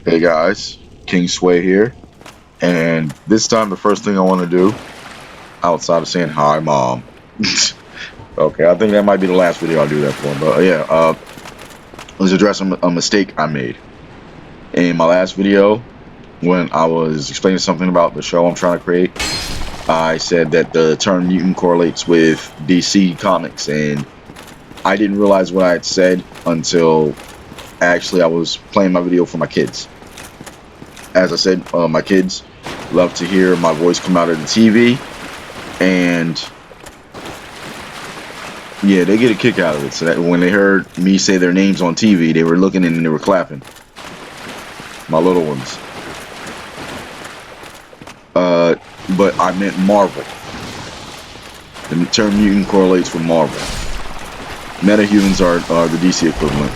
Hey guys, King Sway here, and this time the first thing I want to do, outside of saying hi, mom. Okay, I think that might be the last video I'll do that for. But yeah, let's address a mistake I made in my last video when I was explaining something about the show I'm trying to create. I said that the term mutant correlates with DC comics, and I didn't realize what I had said until actually I was playing my video for my kids. As I said, my kids love to hear my voice come out of the TV, and yeah, they get a kick out of it. So that when they heard me say their names on TV, they were looking and they were clapping. My little ones. But I meant Marvel. The term mutant correlates with Marvel. Metahumans are the DC equivalent.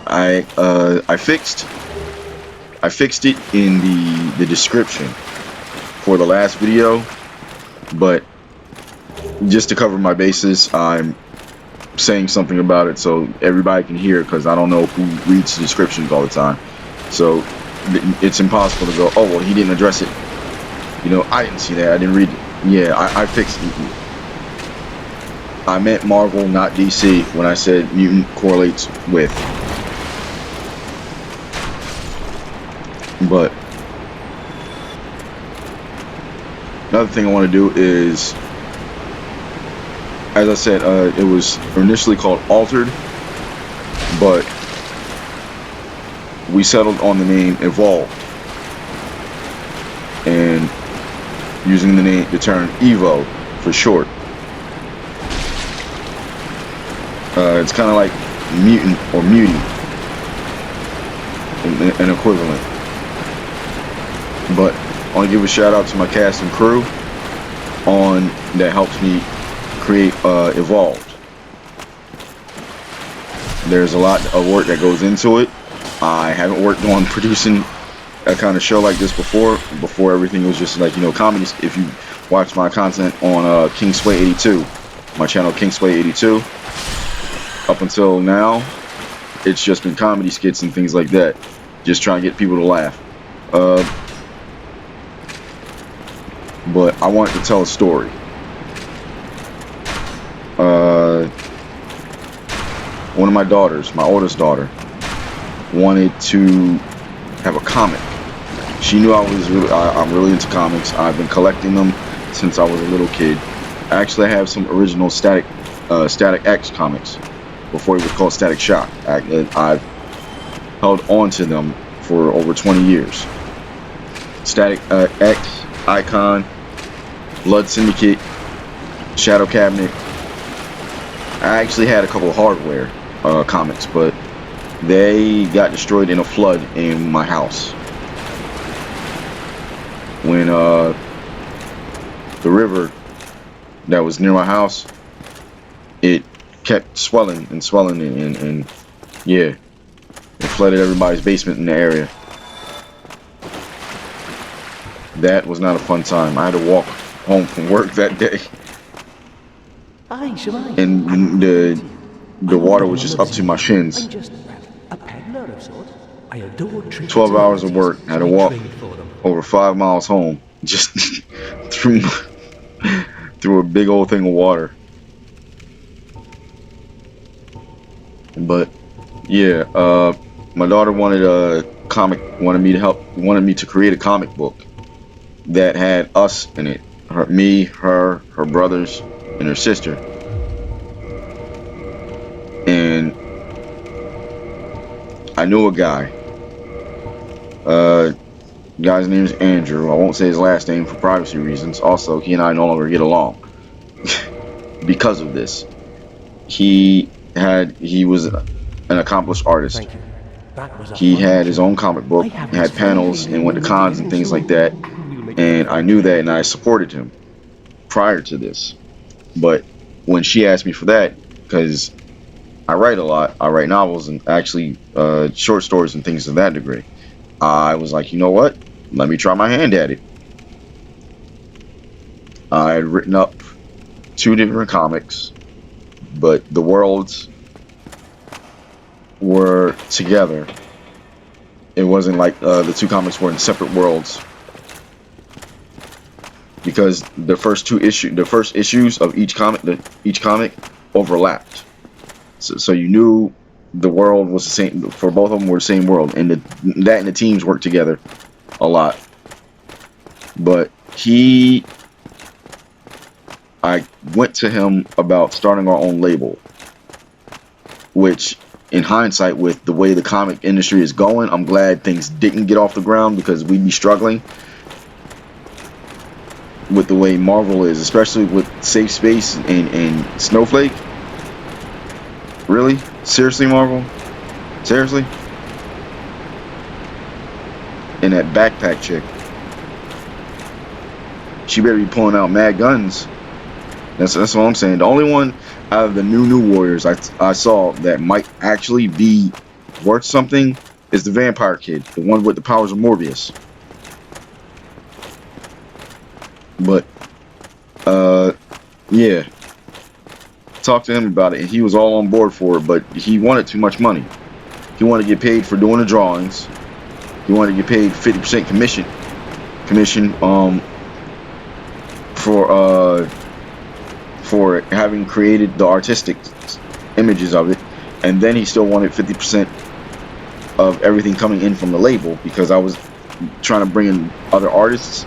I fixed it in the description for the last video, but just to cover my bases, I'm saying something about it so everybody can hear, because I don't know who reads the descriptions all the time. So it's impossible to go, oh well, he didn't address it. You know, I didn't see that. I didn't read it. Yeah, I fixed it. I meant Marvel, not DC, when I said mutant correlates with. But another thing I want to do is, as I said, it was initially called Altered, but we settled on the name Evolved, and using the term Evo for short. It's kind of like mutant or mutie, an equivalent. But I want to give a shout out to my cast and crew that helps me create Evolved. There's a lot of work that goes into it. I haven't worked on producing a kind of show like this before. Before, everything was just like, you know, comedy. If you watch my content on King Sway 82, my channel King Sway 82, up until now, it's just been comedy skits and things like that, just trying to get people to laugh. But I wanted to tell a story. One of my daughters, my oldest daughter, wanted to have a comic. She knew I'm really into comics. I've been collecting them since I was a little kid. I actually have some original Static X comics before it was called Static Shock. I've held on to them for over 20 years. Static X, Icon, Blood Syndicate, Shadow Cabinet. I actually had a couple of hardware comics, but they got destroyed in a flood in my house. When the river that was near my house, it kept swelling and swelling, and yeah, it flooded everybody's basement in the area. That was not a fun time. I had to walk home from work that day, and the water was just up to my shins. 12 hours of work. I had to walk over 5 miles home, just through a big old thing of water. But yeah, my daughter wanted me to create a comic book that had us in it. Me, her brothers, and her sister. And I knew a guy. Guy's name is Andrew. I won't say his last name for privacy reasons. Also, he and I no longer get along because of this. He was an accomplished artist. He had his own comic book, had panels, and went to cons and things like that. And I knew that, and I supported him prior to this. But when she asked me for that, because I write a lot, I write novels and actually short stories and things of that degree, I was like, you know what? Let me try my hand at it. I had written up 2 different comics, but the worlds were together It wasn't like the two comics were in separate worlds, because the first issues of each comic overlapped. So you knew the world was the same for both of them, were the same world, and that and the teams worked together a lot. But I went to him about starting our own label, which in hindsight, with the way the comic industry is going, I'm glad things didn't get off the ground, because we'd be struggling with the way Marvel is, especially with Safe Space and Snowflake. Really? Seriously, Marvel? Seriously? And that backpack chick, she better be pulling out mad guns. That's what I'm saying. The only one out of the new Warriors I saw that might actually be worth something is the Vampire Kid, the one with the powers of Morbius. But yeah, talked to him about it, and he was all on board for it, but he wanted too much money. He wanted to get paid for doing the drawings. He wanted to get paid 50% commission for having created the artistic images of it, and then he still wanted 50% of everything coming in from the label, because I was trying to bring in other artists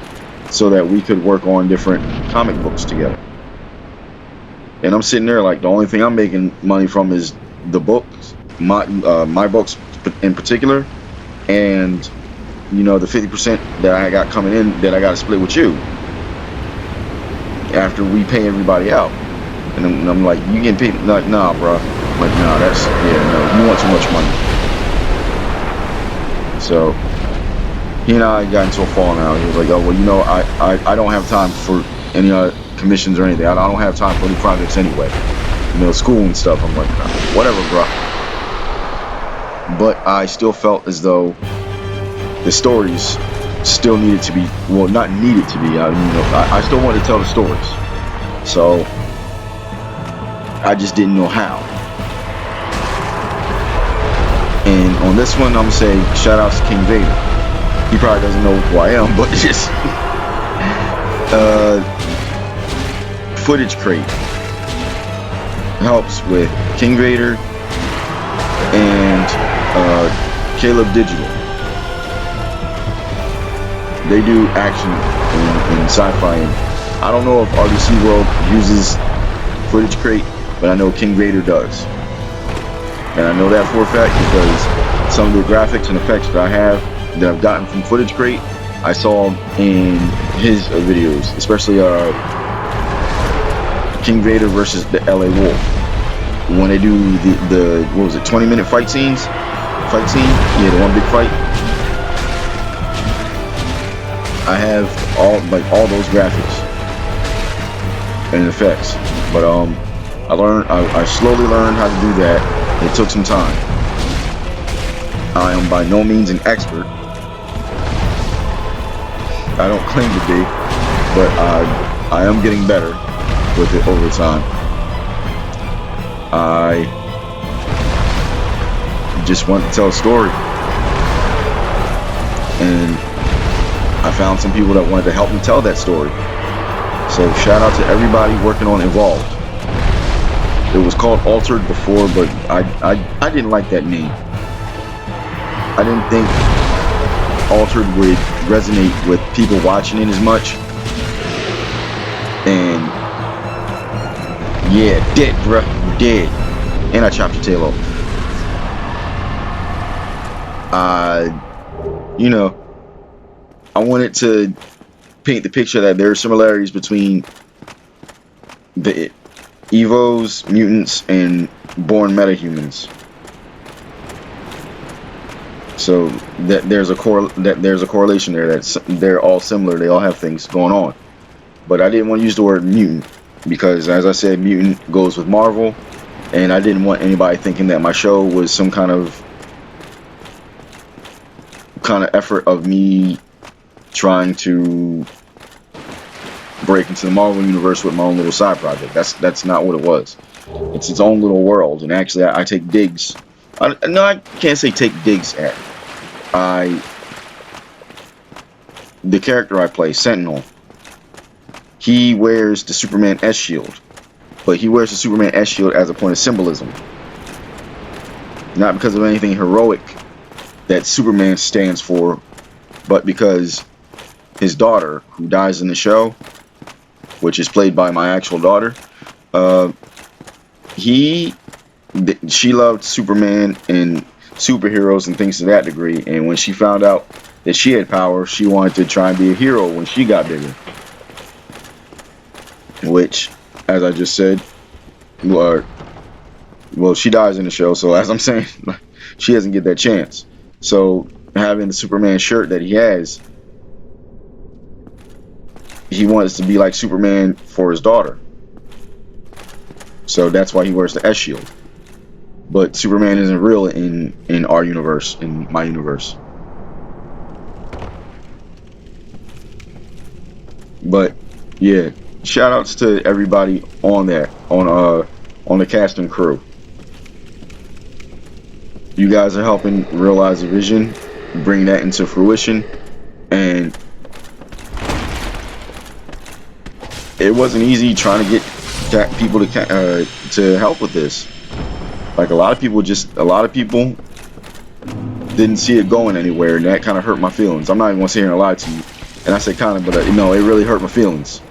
so that we could work on different comic books together. And I'm sitting there like, the only thing I'm making money from is the books, my books in particular, and the 50% that I got coming in that I got to split with you after we pay everybody out. And I'm like, you getting paid? Like, nah, bro. Like, nah, no, you want too much money. So he and I got into a falling out. He was like, oh, well, I don't have time for any commissions or anything. I don't have time for any projects anyway. School and stuff. I'm like, nah, whatever, bro. But I still felt as though the stories still needed to be, well, not needed to be. I still wanted to tell the stories. So I just didn't know how. And on this one, I'm gonna say shout outs to King Vader. He probably doesn't know who I am, but just Footage Crate helps with King Vader and Caleb Digital. They do action in sci-fi, and I don't know if RDC World uses Footage Crate, but I know King Vader does. And I know that for a fact because some of the graphics and effects that I've gotten from Footage Crate, I saw in his videos, especially King Vader versus the LA Wolf. When they do the what was it, 20-minute fight scene? Yeah, the one big fight. I have all those graphics and effects, but I slowly learned how to do that. It took some time. I am by no means an expert. I don't claim to be, but I am getting better with it over time. I just want to tell a story, and I found some people that wanted to help me tell that story. So shout out to everybody working on Evolved. It was called Altered before, but I didn't like that name. I didn't think Altered would resonate with people watching it as much. And yeah, dead, bruh, dead. And I chopped your tail off. I wanted to paint the picture that there are similarities between the Evos, mutants, and born metahumans. So that there's a correlation there. That they're all similar. They all have things going on. But I didn't want to use the word mutant because, as I said, mutant goes with Marvel, and I didn't want anybody thinking that my show was some kind of effort of me trying to break into the Marvel universe with my own little side project. That's not what it was. It's its own little world, and actually I take digs. No, I can't say take digs at. the character I play, Sentinel, he wears the Superman S shield, but he wears the Superman S shield as a point of symbolism, not because of anything heroic that Superman stands for, but because his daughter, who dies in the show, which is played by my actual daughter, she loved Superman and superheroes and things to that degree, and when she found out that she had power, she wanted to try and be a hero when she got bigger. Which, as I just said, well, she dies in the show, so as I'm saying, she doesn't get that chance. So having the Superman shirt that he has, he wants to be like Superman for his daughter. So that's why he wears the S shield. But Superman isn't real in our universe, in my universe. But yeah, shout outs to everybody on that, on the cast and crew. You guys are helping realize the vision, bring that into fruition, and it wasn't easy trying to get people to help with this. Like a lot of people didn't see it going anywhere, and that kind of hurt my feelings. I'm not even gonna sit here and lie to you, and I say kind of, but no, it really hurt my feelings.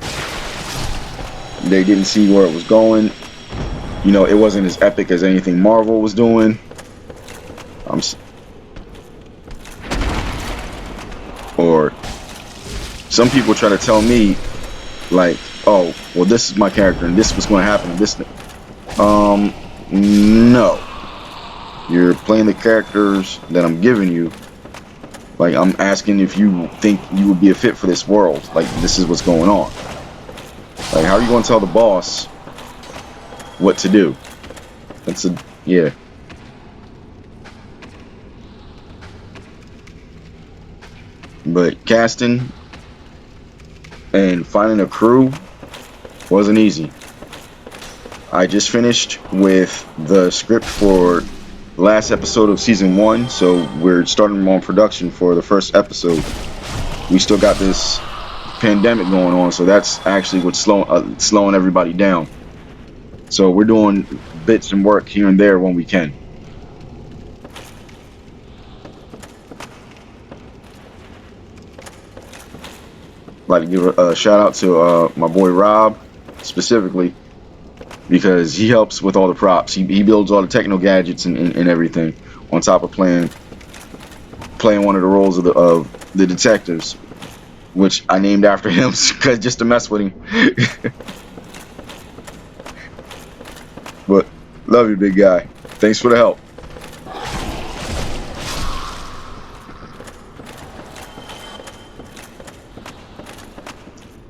They didn't see where it was going. You know, it wasn't as epic as anything Marvel was doing. Or some people try to tell me, like, oh, well, this is my character, and this is what's going to happen, and this. No. You're playing the characters that I'm giving you. Like, I'm asking if you think you would be a fit for this world. Like, this is what's going on. Like, how are you going to tell the boss what to do? Yeah. But casting and finding a crew wasn't easy. I just finished with the script for the last episode of season 1, so we're starting on production for the first episode. We still got this pandemic going on, so that's actually what's slowing everybody down. So we're doing bits and work here and there when we can. I'd like to give a shout out to my boy Rob specifically, because he helps with all the props. He builds all the techno gadgets and everything, on top of playing one of the roles of the detectives, which I named after him just to mess with him. But love you, big guy. Thanks for the help.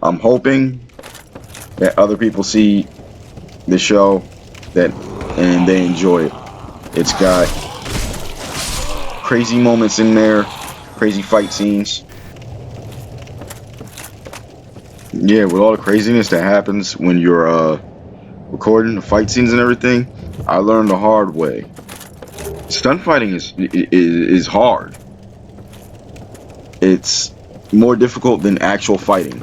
I'm hoping that other people see the show and they enjoy it. It's got crazy moments in there, crazy fight scenes. Yeah, with all the craziness that happens when you're recording the fight scenes and everything, I learned the hard way. Stunt fighting is hard. It's more difficult than actual fighting.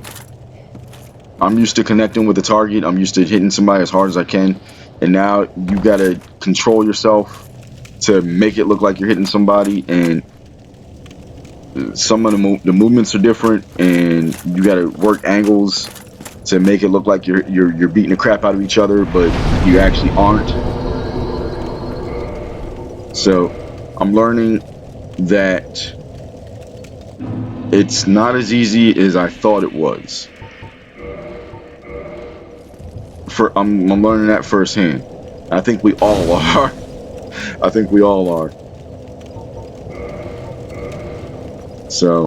I'm used to connecting with the target. I'm used to hitting somebody as hard as I can. And now you gotta control yourself to make it look like you're hitting somebody. And some of the movements are different, and you gotta work angles to make it look like you're beating the crap out of each other, but you actually aren't. So I'm learning that it's not as easy as I thought it was. I'm learning that firsthand. I think we all are. I think we all are. So,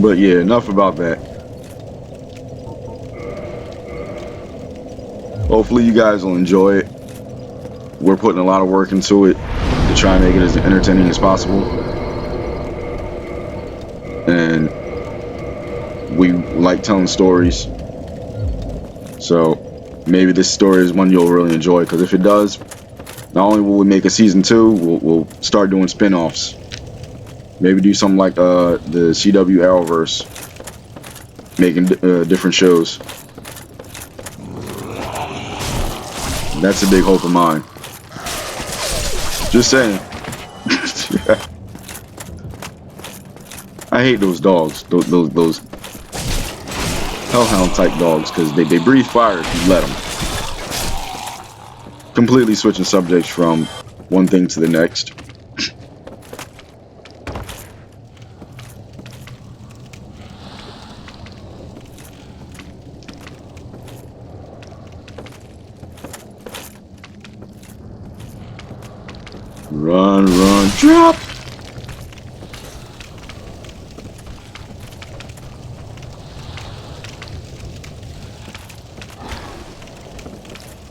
but yeah, enough about that. Hopefully you guys will enjoy it. We're putting a lot of work into it to try and make it as entertaining as possible. And we like telling stories, so maybe this story is one you'll really enjoy, because if it does, Not only will we make a season 2, we'll start doing spin-offs. Maybe do something like the CW Arrowverse, making different shows. That's a big hope of mine. Just saying. I hate those dogs, those hellhound type dogs, because they breathe fire if you let them. Completely switching subjects from one thing to the next. Run, run, drop!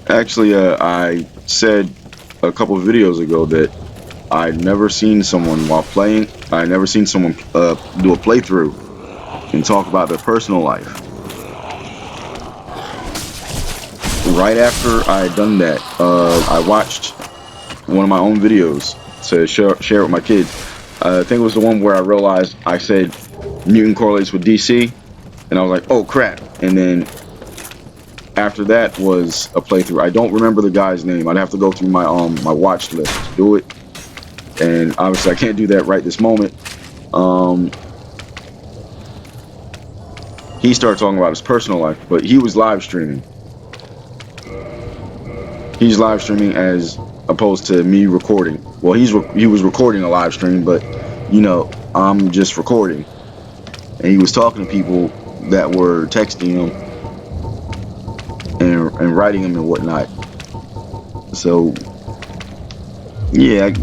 Actually, I said a couple of videos ago that I'd never seen someone while playing, I never seen someone do a playthrough and talk about their personal life. Right after I had done that, I watched one of my own videos to share it with my kids. I think it was the one where I realized I said mutant correlates with DC, and I was like, oh crap. And then after that was a playthrough. I don't remember the guy's name. I'd have to go through my my watch list to do it, and obviously I can't do that right this moment. He started talking about his personal life, but he was live streaming. He's live streaming as opposed to me recording. Well, he was recording a live stream, but you know, I'm just recording. And he was talking to people that were texting him and writing him and whatnot. So yeah,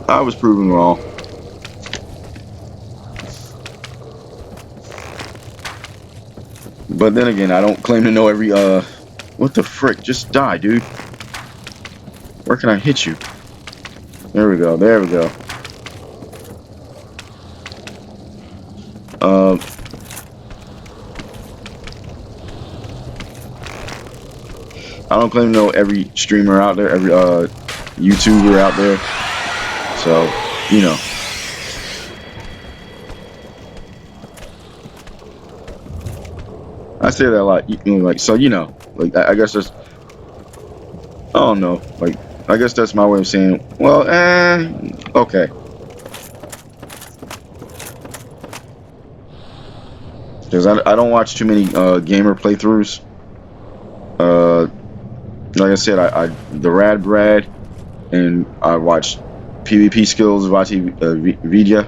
I was proven wrong. But then again, I don't claim to know every what the frick? Just die, dude. Where can I hit you? There we go. There we go. I don't claim to know every streamer out there, every YouTuber out there. So, you know. I say that a lot. You know, like, so, you know, like, I guess that's, I don't know, like, I guess that's my way of saying, well, okay. Because I don't watch too many gamer playthroughs. Like I said, I the Rad Brad, and I watched PvP Skills Vidya,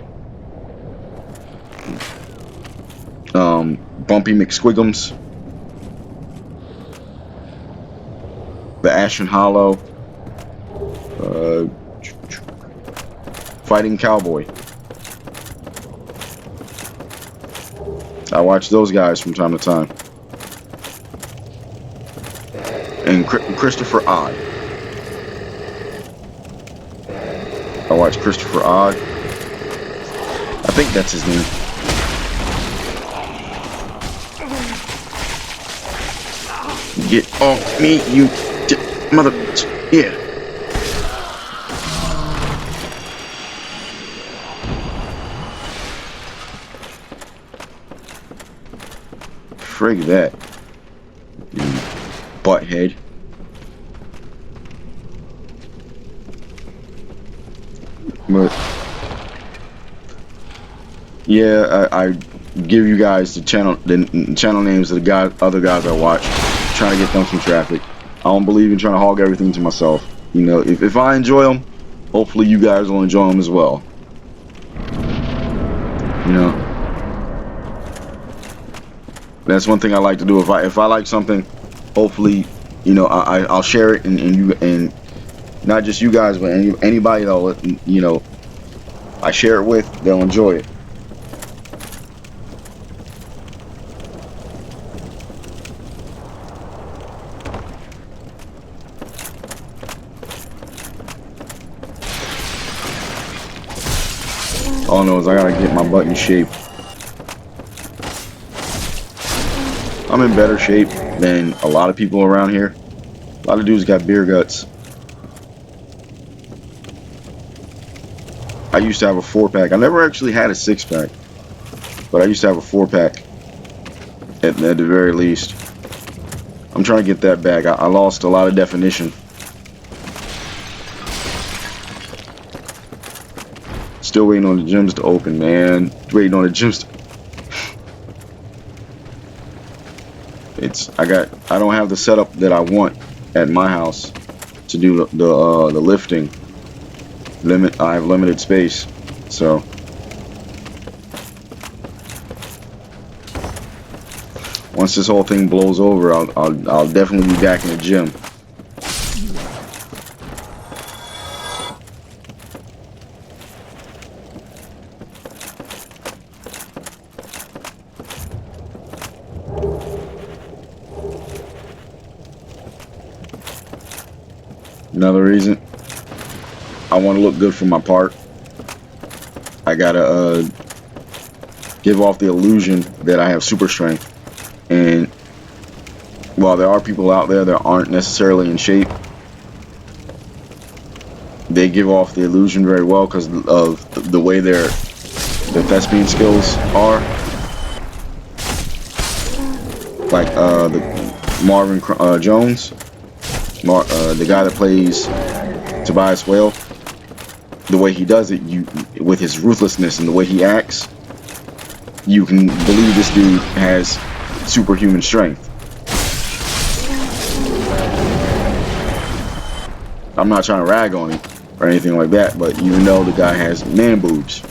Bumpy McSquigums, the Ashen Hollow, Fighting Cowboy. I watch those guys from time to time. And Christopher Odd. I watch Christopher Odd. I think that's his name. Get off me, you mother... Yeah. Frig that. You butthead. But yeah, I give you guys the channel names of the other guys I watch, trying to get them some traffic. I don't believe in trying to hog everything to myself. You know, if I enjoy them, hopefully you guys will enjoy them as well. You know, that's one thing I like to do. If I like something, hopefully, you know, I'll share it, and not just you guys, but anybody that, you know, I share it with, they'll enjoy it. All I know is I gotta get my butt in shape. I'm in better shape than a lot of people around here. A lot of dudes got beer guts. I used to have a 4-pack. I never actually had a 6-pack, but I used to have a 4-pack at the very least. I'm trying to get that back. I lost a lot of definition. Still waiting on the gyms to open, man. Waiting on the gyms to... I don't have the setup that I want at my house to do the lifting. I have limited space, so once this whole thing blows over, I'll definitely be back in the gym. Another reason I want to look good for my part, I gotta give off the illusion that I have super strength. And while there are people out there that aren't necessarily in shape, they give off the illusion very well because of the way their thespian skills are. Like the Marvin Jones, the guy that plays Tobias Whale, the way he does it, with his ruthlessness and the way he acts, you can believe this dude has superhuman strength. I'm not trying to rag on him or anything like that, but you know the guy has man boobs.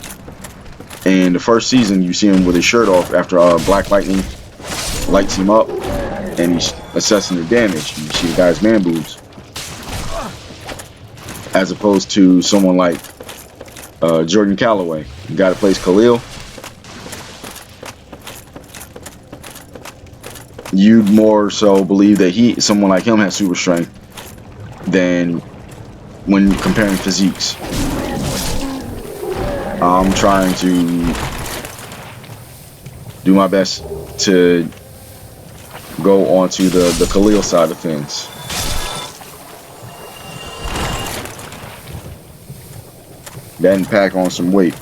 And the first season, you see him with his shirt off after Black Lightning lights him up, and he's assessing the damage. You see the guy's man boobs, as opposed to someone like Jordan Calloway, the guy that plays Khalil. You'd more so believe that someone like him has super strength than when comparing physiques. I'm trying to do my best to go onto the Khalil side of things. Then pack on some weight.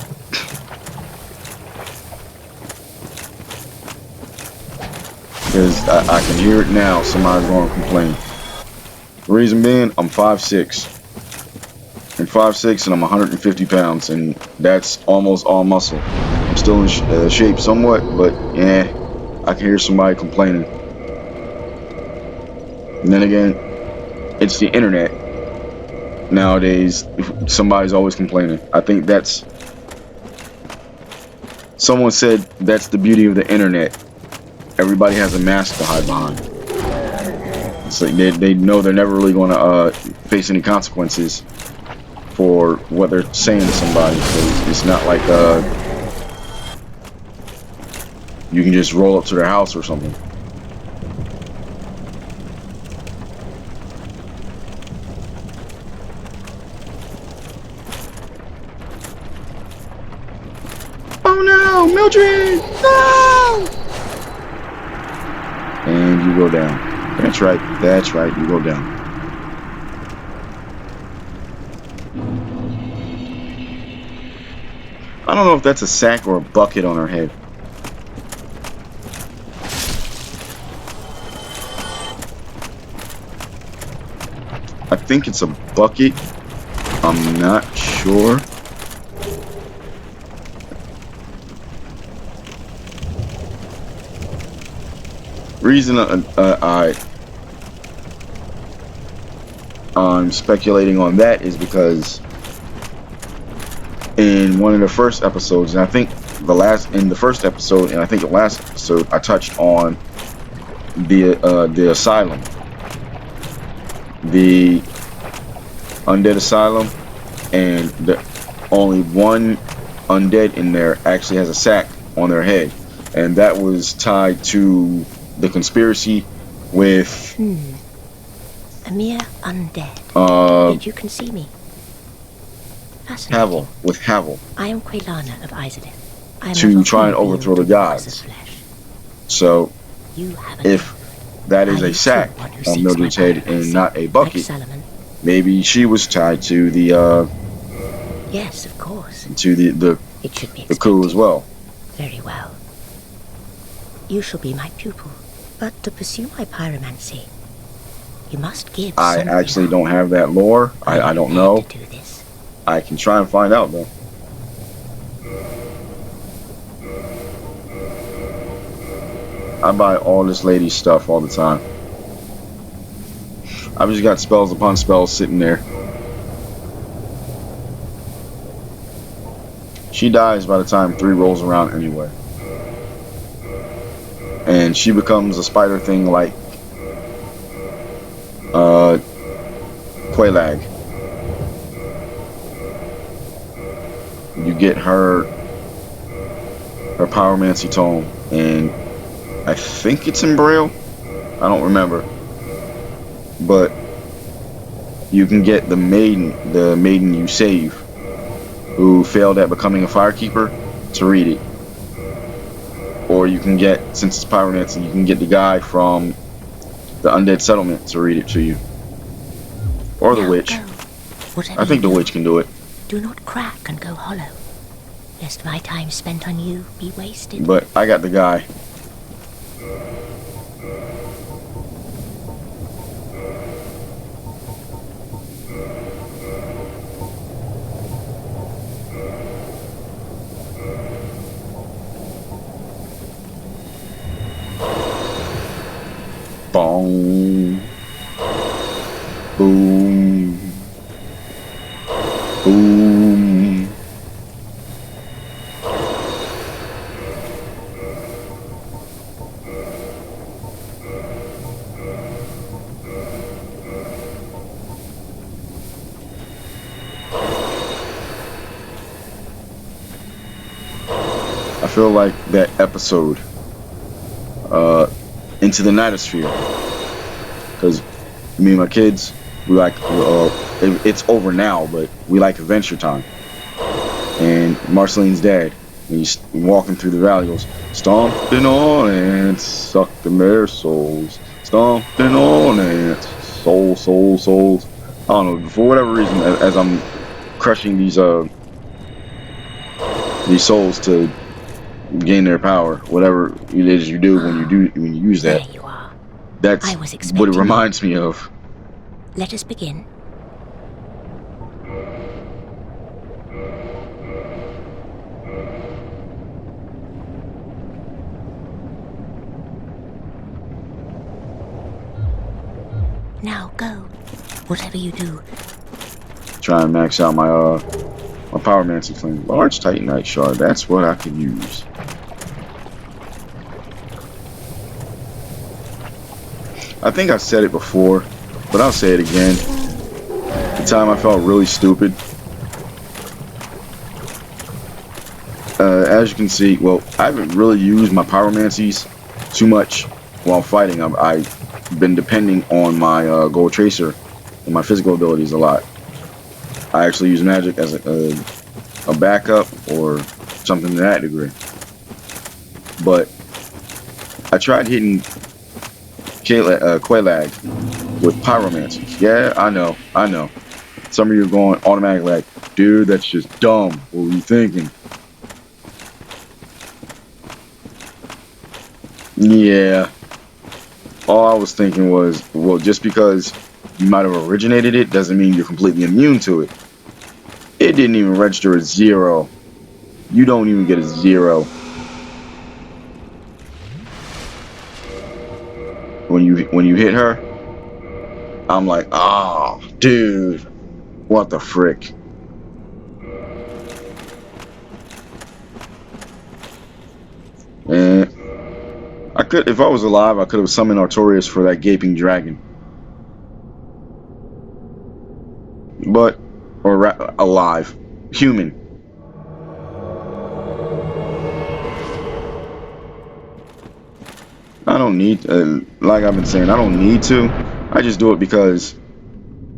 Because I can hear it now, somebody's going to complain. The reason being, I'm 5'6". I'm 5'6" and I'm 150 pounds, and that's almost all muscle. I'm still in shape somewhat, but yeah, I can hear somebody complaining. And then again, it's the internet. Nowadays, somebody's always complaining. I think someone said that's the beauty of the internet. Everybody has a mask to hide behind. It's like they know they're never really going to face any consequences for what they're saying to somebody. So it's not like you can just roll up to their house or something. Oh no, Mildred! No! And you go down. That's right, you go down. I don't know if that's a sack or a bucket on her head. I think it's a bucket. I'm not sure. Reason I'm speculating on that is because in one of the first episodes, and I think the first episode, and I think the last episode, I touched on the asylum, the undead asylum, and only one undead in there actually has a sack on their head, and that was tied to the conspiracy with a mere undead. Yet you can see me. Havel, with Havel. I am Quelana of Izadith. To try and overthrow the gods. So, if that is a sack on Mildred's head and not a bucket, maybe she was tied to the Yes, of course. To It should be the coup as expected. well. Very well. You shall be my pupil. But to pursue my pyromancy, you must give I something actually up. don't have that lore. Are I you don't prepared know. to do this? I can try and find out though. I buy all this lady's stuff all the time. I've just got spells upon spells sitting there. She dies by the time 3 rolls around anyway. And she becomes a spider thing like Quelaag. You get her pyromancy tome, and I think it's in Braille. I don't remember. But you can get the maiden you save, who failed at becoming a firekeeper, to read it. Or you can get, since it's pyromancy, you can get the guy from the undead settlement to read it to you. Or the witch. I think the witch can do it. Do not crack and go hollow, lest my time spent on you be wasted. But I got the guy. Boom. Boom. Boom. I feel like that episode, Into the Nightosphere, because me and my kids, we like, it's over now, but we like Adventure Time. And Marceline's dad, when he's walking through the valley, goes, stomping on ants, suck the their souls, stomping on ants, souls. I don't know, for whatever reason, as I'm crushing these souls to gain their power, whatever it is you do when you use that. There you are. That's what it reminds me of. Let us begin. Now go. Whatever you do. Try and max out my my pyromancy flame. Large titanite shard. That's what I could use. I think I've said it before, but I'll say it again. The time I felt really stupid. As you can see, well, I haven't really used my pyromancies too much while fighting. I've been depending on my gold tracer and my physical abilities a lot. I actually use magic as a backup or something to that degree. But I tried hitting Quelaag with pyromancy. Yeah, I know. Some of you are going automatically like, dude, that's just dumb. What were you thinking? Yeah. All I was thinking was, well, just because you might have originated it doesn't mean you're completely immune to it. It didn't even register a 0. You don't even get a 0. When you hit her, I'm like, oh, dude, what the frick? And I could, if I was alive, I could have summoned Artorias for that gaping dragon. But, or alive, human. I don't need, like I've been saying, I don't need to. I just do it because,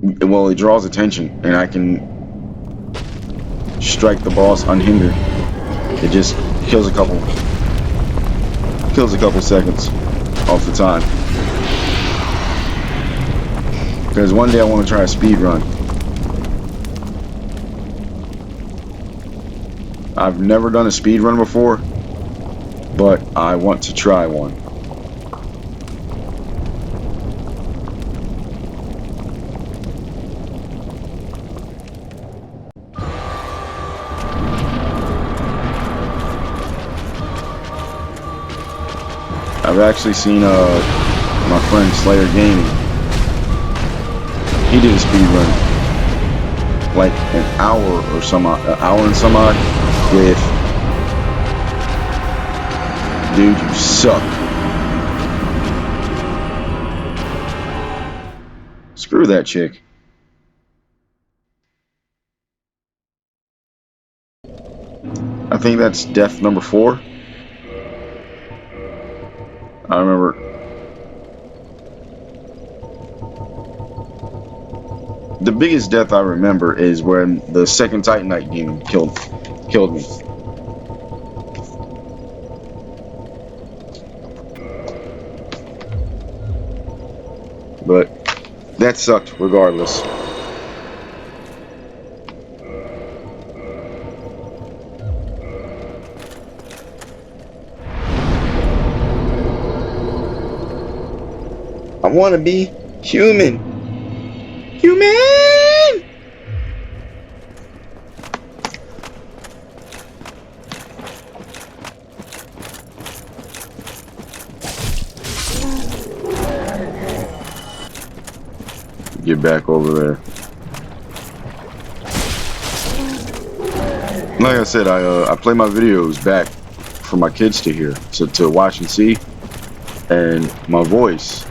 well, it draws attention, and I can strike the boss unhindered. It just kills a couple seconds off the time. Because one day I want to try a speed run. I've never done a speed run before, but I want to try one. I've actually seen my friend Slayer Gaming. He did a speed run, like an hour or some an hour and some odd with, dude, you suck. Screw that chick. I think that's death number 4. I remember. The biggest death I remember is when the second Titanite demon killed me. But that sucked regardless. I want to be human. Human! Get back over there. Like I said, I play my videos back for my kids to hear, to watch and see, and my voice.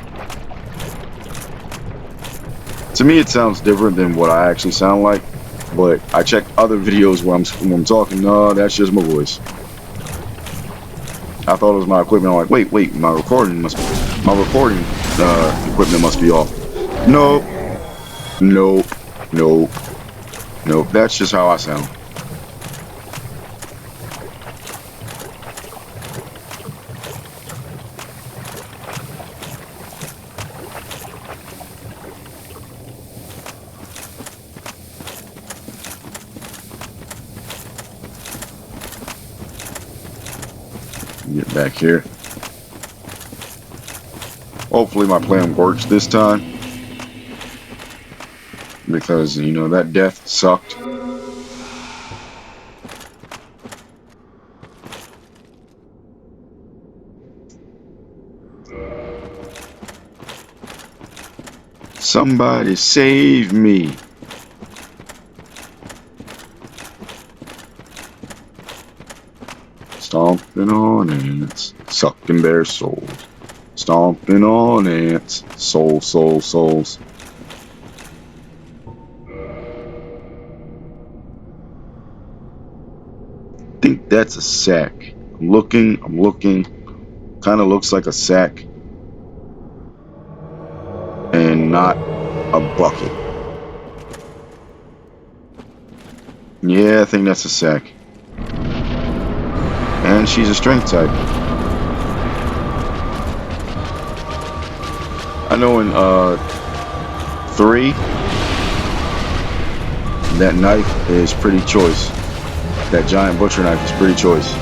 To me, it sounds different than what I actually sound like, but I check other videos where I'm talking. No, that's just my voice. I thought it was my equipment. I'm like, wait, my recording equipment must be off. Nope. That's just how I sound. Get back here. Hopefully my plan works this time, because you know that death sucked. Somebody save me. Stomping on ants, sucking their souls. Stomping on ants, souls. I think that's a sack. I'm looking. Kind of looks like a sack. And not a bucket. Yeah, I think that's a sack. And she's a strength type. I know in 3, that knife is pretty choice. That giant butcher knife is pretty choice.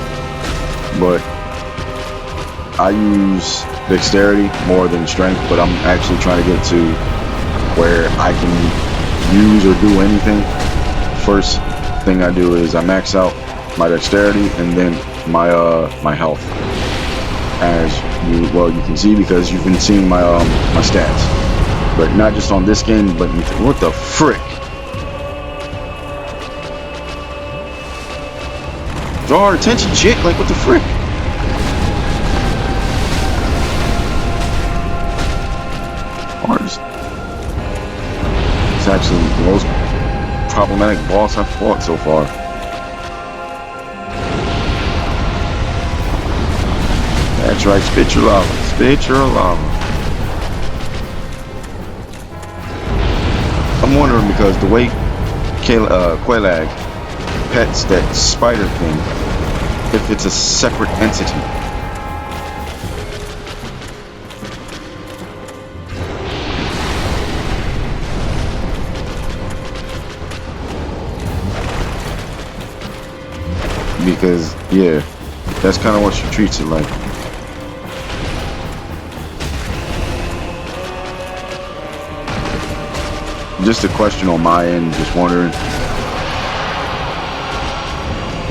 But I use dexterity more than strength, but I'm actually trying to get to where I can use or do anything. First thing I do is I max out my dexterity and then my health. As you can see, because you've been seeing my my stats, but not just on this game, but what the frick? Draw our attention, chick! Like what the frick? Hardest. It's actually the most problematic boss I've fought so far. That's right, spit your lava. Spit your lava. I'm wondering, because the way Quelag pets that spider thing, if it's a separate entity. because yeah, that's kind of what she treats it like. Just a question on my end, just wondering.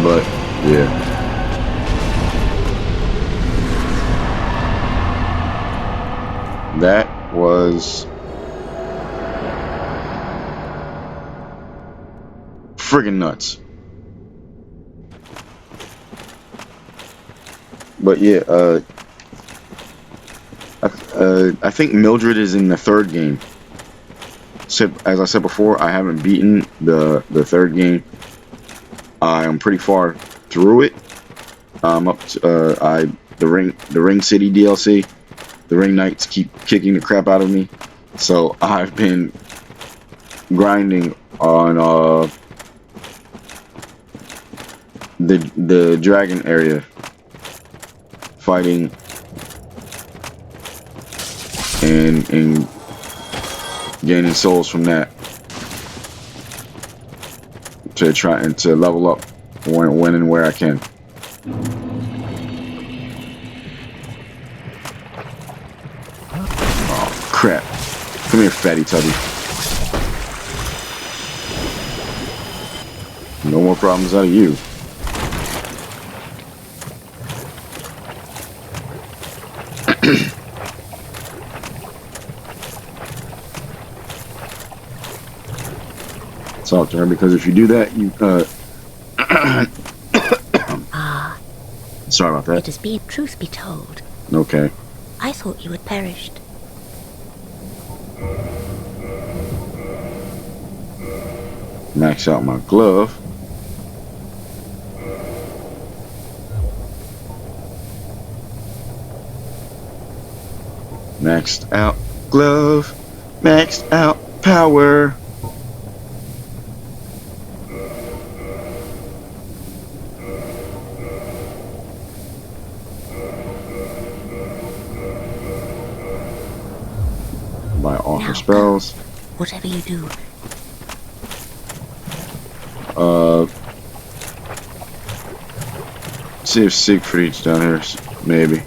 But yeah. That was friggin' nuts. But yeah, I think Mildred is in the third game. So, as I said before, I haven't beaten the third game. I am pretty far through it. I'm up to the Ring City DLC. The Ring Knights keep kicking the crap out of me, so I've been grinding on the dragon area, fighting and gaining souls from that to try and to level up when and where I can. Oh crap! Come here, fatty tubby. No more problems out of you. Talk to her, because if you do that, you sorry about that. It has been, truth be told, Okay. I thought you had perished. Max out my glove. Maxed out glove. Maxed out power. By offer spells. Whatever you do. See if Siegfried's down here, maybe.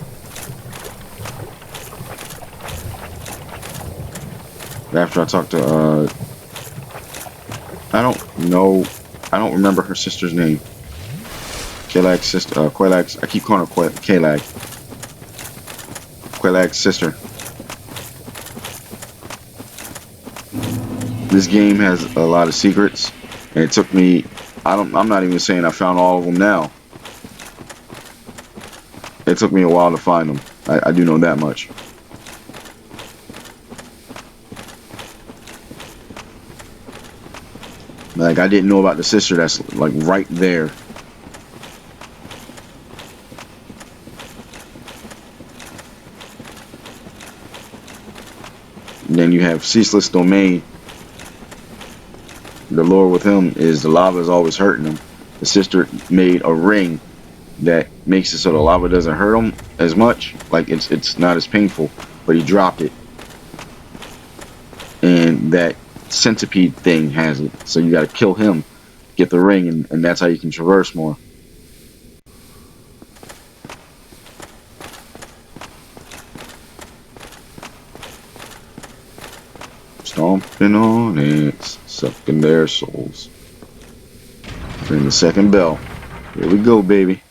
After I talk to, I don't remember her sister's name. Kalag's sister, Quelaag's, I keep calling her Kalag. Quelaag's sister. This game has a lot of secrets, and it took me, I'm not even saying I found all of them now. It took me a while to find them. I do know that much. Like, I didn't know about the sister that's like right there. And then you have Ceaseless Domain. The lore with him is the lava is always hurting him. The sister made a ring that makes it so the lava doesn't hurt him as much. Like, it's not as painful, but he dropped it. And that centipede thing has it, so you gotta kill him, get the ring, and that's how you can traverse more. Stomping on it, sucking their souls. Ring the second bell. Here we go, baby.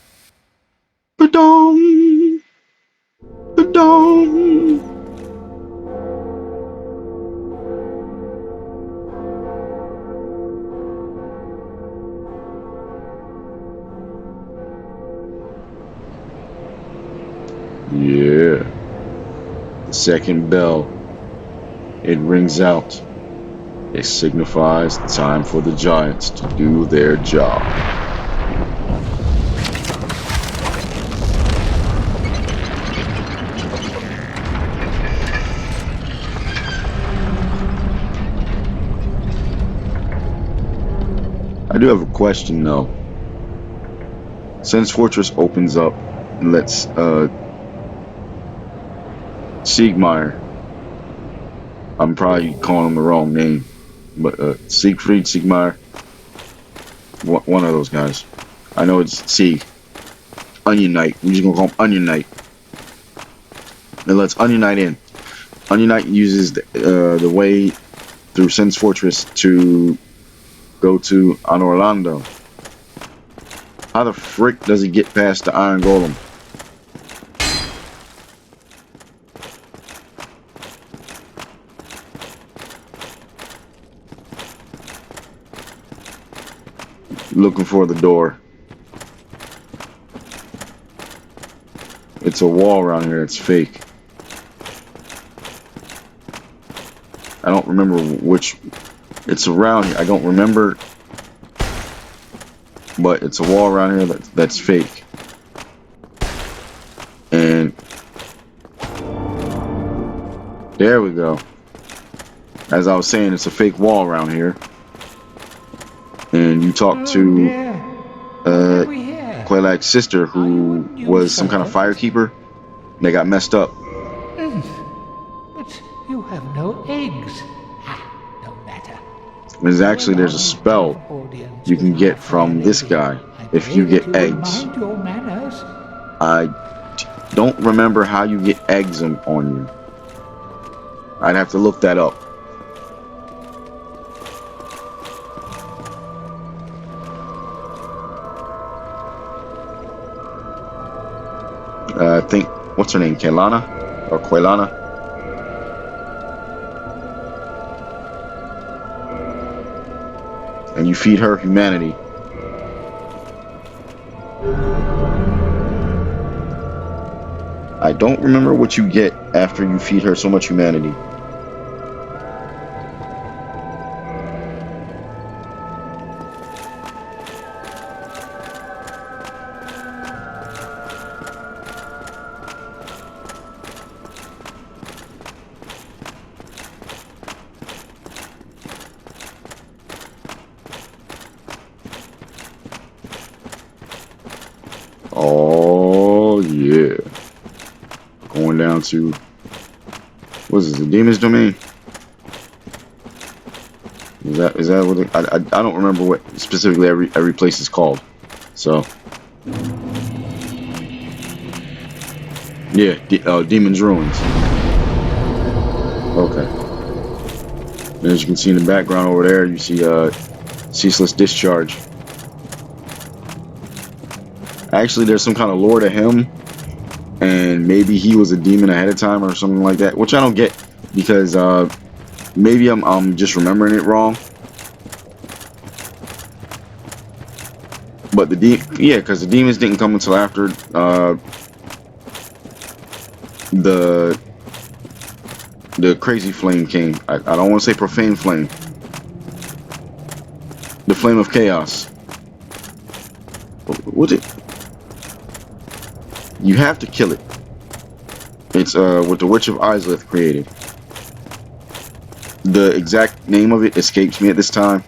Ba-dong! Ba-dong! Yeah. The second bell. It rings out. It signifies the time for the giants to do their job. I do have a question though. Since Fortress opens up and lets Siegmeyer, I'm probably calling him the wrong name, but Siegfried, Siegmeyer, one of those guys. I know it's C. Onion Knight. We're just gonna call him Onion Knight. And let's Onion Knight in. Onion Knight uses the way through Sin's Fortress to go to An Orlando. How the frick does he get past the Iron Golem? Looking for the door. It's a wall around here. It's fake. I don't remember which. It's around here. I don't remember. But it's a wall around here that's fake. And there we go. As I was saying, it's a fake wall around here. And you talk to Quaylag's sister, who was some kind of firekeeper. They got messed up. But you have no eggs. No matter. There's a spell you can get from this guy if you get eggs. I don't remember how you get eggs on you. I'd have to look that up. I think, what's her name? Kaylana? Or Quaylana? And you feed her humanity. I don't remember what you get after you feed her so much humanity. Oh yeah. Going down to, what is this, the Demon's Domain? Is that what I don't remember what specifically every place is called. So yeah, Demon's Ruins. Okay. And as you can see in the background over there, you see Ceaseless Discharge. Actually, there's some kind of lore to him, and maybe he was a demon ahead of time or something like that, which I don't get, because maybe I'm just remembering it wrong. But because the demons didn't come until after the crazy flame came. I don't want to say profane flame. The flame of chaos. What's it? You have to kill it. It's what the Witch of Izalith created. The exact name of it escapes me at this time.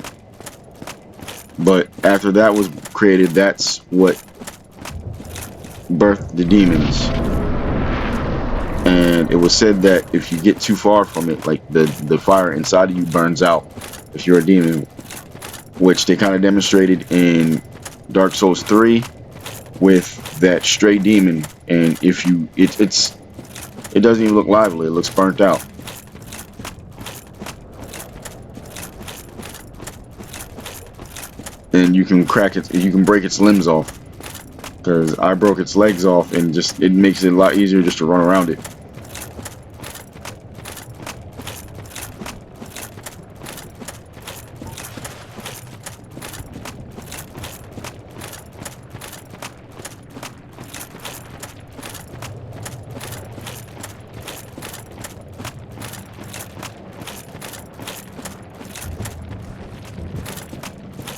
But after that was created, that's what birthed the demons. And it was said that if you get too far from it, like the fire inside of you burns out if you're a demon, which they kind of demonstrated in Dark Souls 3 with that stray demon. And if you it doesn't even look lively, it looks burnt out. And you can break its limbs off, because I broke its legs off, and it makes it a lot easier just to run around it.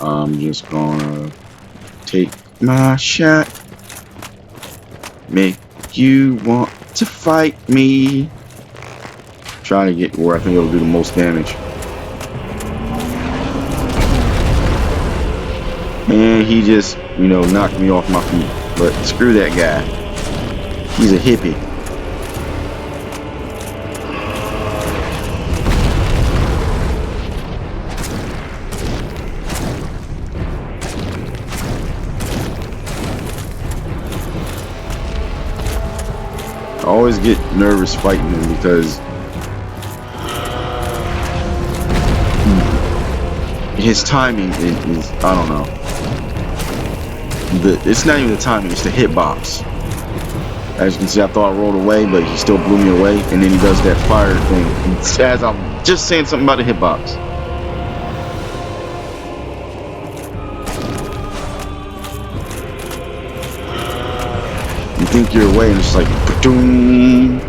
I'm just gonna take my shot. Make you want to fight me. Trying to get where I think it'll do the most damage. And he just, knocked me off my feet. But screw that guy. He's a hippie. I always get nervous fighting him because his timing is I don't know. It's not even the timing, it's the hitbox. As you can see, I thought I rolled away, but he still blew me away, and then he does that fire thing. As I'm just saying something about the hitbox. You think you're away, and it's like, ba-doom.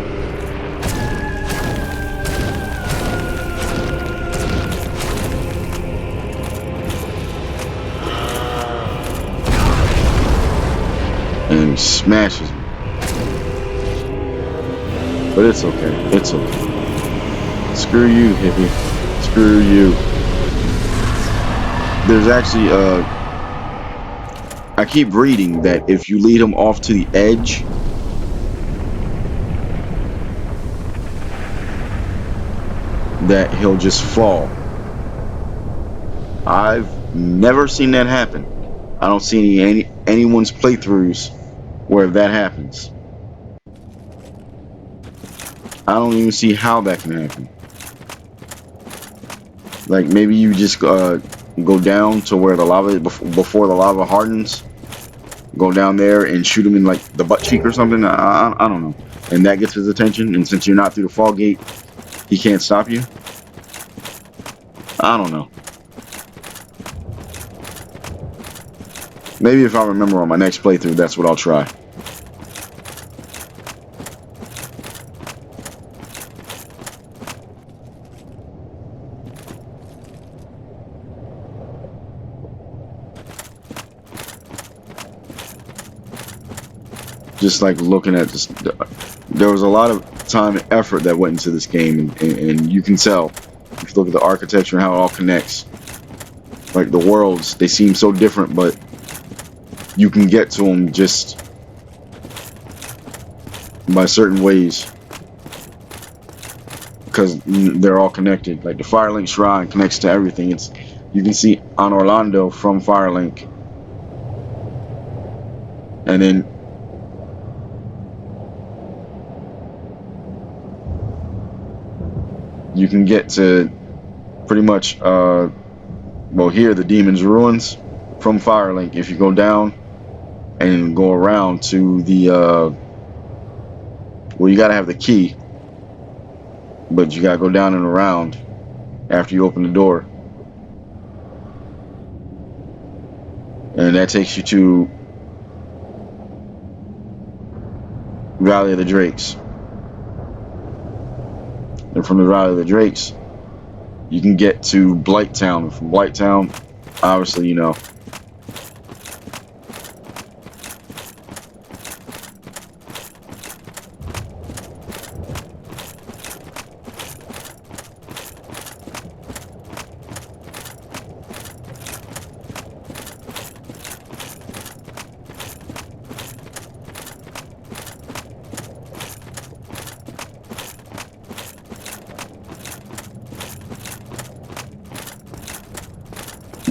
And he smashes me. But it's okay. It's okay. Screw you, hippie. Screw you. There's actually, I keep reading that if you lead him off to the edge, that he'll just fall. I've never seen that happen. I don't see anyone's playthroughs where that happens. I don't even see how that can happen. Like maybe you just go down to where the lava before the lava hardens. Go down there and shoot him in like the butt cheek or something. I don't know. And that gets his attention. And since you're not through the fall gate, he can't stop you. I don't know. Maybe if I remember on my next playthrough, that's what I'll try. Just like looking at this, there was a lot of time and effort that went into this game, and you can tell if you look at the architecture and how it all connects. Like the worlds, they seem so different, but you can get to them just by certain ways because they're all connected. Like the Firelink Shrine connects to everything. You can see on Orlando from Firelink, and then you can get to pretty much well, here the Demon's Ruins from Firelink. If you go down and go around to the well, you gotta have the key, but you gotta go down and around after you open the door, and that takes you to Valley of the Drakes. And from the Valley of the Drakes, you can get to Blighttown. And from Blighttown, obviously, you know.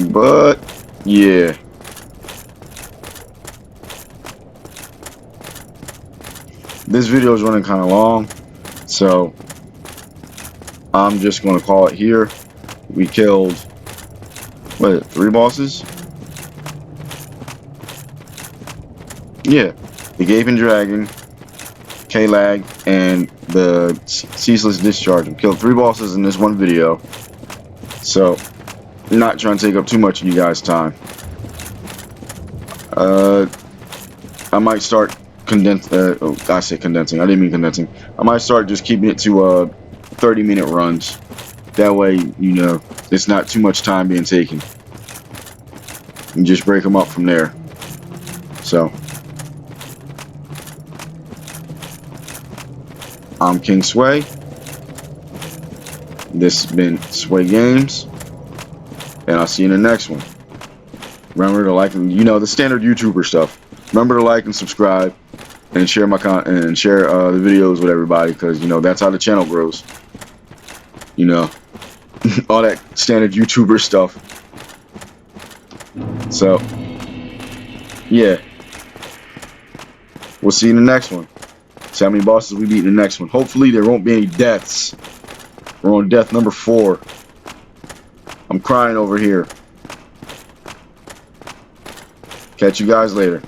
But yeah, this video is running kind of long, so I'm just going to call it here. We killed, what, 3 bosses? Yeah, the Gaping Dragon, K-Lag, and the Ceaseless Discharge. We killed 3 bosses in this one video, so not trying to take up too much of you guys' time. I might start I say condensing. I didn't mean condensing. I might start just keeping it to 30-minute runs. That way, you know, it's not too much time being taken. And just break them up from there. So, I'm King Sway. This has been Sway Games. And I'll see you in the next one. Remember to like and the standard YouTuber stuff. Remember to like and subscribe and share my and share the videos with everybody, because that's how the channel grows. All that standard YouTuber stuff. So yeah, we'll see you in the next one. See how many bosses we beat in the next one. Hopefully there won't be any deaths. We're on death number 4. I'm crying over here. Catch you guys later.